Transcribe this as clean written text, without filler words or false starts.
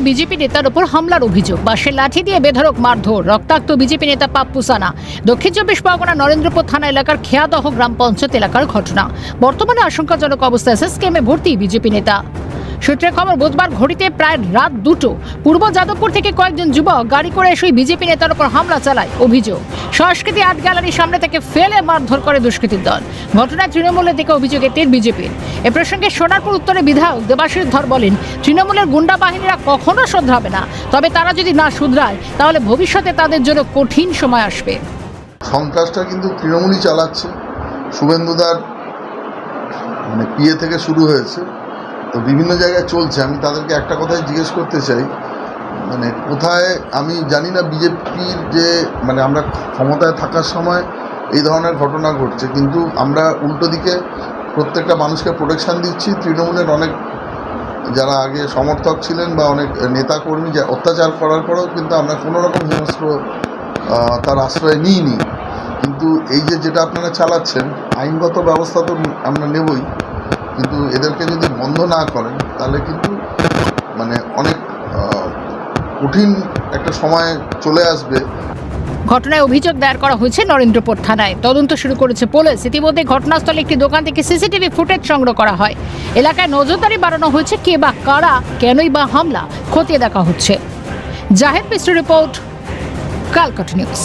BJP নেতার উপর হামলার অভিযোগ, বাঁশের লাঠি দিয়ে বেধড়ক মারধর, রক্তাক্ত বিজেপি নেতা পাপ্পু সানা। দক্ষিণ চব্বিশ পরগনা নরেন্দ্রপুর থানা এলাকার খেয়াদহ গ্রাম পঞ্চায়েত এলাকার ঘটনা। বর্তমানে আশঙ্কাজনক অবস্থায় এসএসকেএমে ভর্তি বিজেপি নেতা। সূত্রের খবর, বুধবার ঘড়িতে প্রায় রাত 2টো পূর্ব যাদবপুর থেকে কয়েকজন যুবক গাড়ি করে এসে বিজেপি নেতার উপর হামলা চালায়। অভিযোগ, সংস্কৃতি আর্ট গ্যালারির সামনে থেকে ফেলে মারধর করে দুষ্কৃতীর দল। ঘটনায় তৃণমূলের দিকে অভিযোগ এটির বিজেপির। এ প্রসঙ্গে সোনারপুর উত্তরে বিধায়ক দেবাশিস ধর বলেন, তৃণমূলের গুন্ডা বাহিনীরা কখনো শুধরাবে না, তবে তারা যদি না শুধরায় তাহলে ভবিষ্যতে তাদের জন্য কঠিন সময় আসবে। সন্ত্রাসটা কিন্তু তৃণমূলই চালাচ্ছে। শুভেন্দুদার পিএ থেকে শুরু হয়েছে, তো বিভিন্ন জায়গায় চলছে। আমি তাদেরকে একটা কথাই জিজ্ঞেস করতে চাই, কোথায় আমি জানি না বিজেপির যে আমরা ক্ষমতায় থাকার সময় এই ধরনের ঘটনা ঘটছে, কিন্তু আমরা উল্টো দিকে প্রত্যেকটা মানুষকে প্রোটেকশান দিচ্ছি। তৃণমূলের অনেক যারা আগে সমর্থক ছিলেন বা অনেক নেতাকর্মী যে অত্যাচার করার পরেও কিন্তু আমরা কোনো রকম হিংস্র তার আশ্রয় নিইনি। কিন্তু এই যেটা আপনারা চালাচ্ছেন, আইনগত ব্যবস্থা তো আমরা নেবই, কিন্তু এদেরকে যদি বন্ধ না করেন তাহলে কিন্তু অনেক কঠিন একটা সময় চলে আসবে। ঘটনায় অভিযোগ দায়ের করা হয়েছে নরেন্দ্রপুর থানায়। তদন্ত শুরু করেছে পুলিশ। ইতিমধ্যে ঘটনাস্থলে একটি দোকান থেকে সিসিটিভি ফুটেজ সংগ্রহ করা হয়। এলাকায় নজরদারি বাড়ানো হয়েছে। কে বা কারা, কেনই বা হামলা, খতিয়ে দেখা হচ্ছে। জাহেদ মিশ্র রিপোর্ট, কালকাটা নিউজ।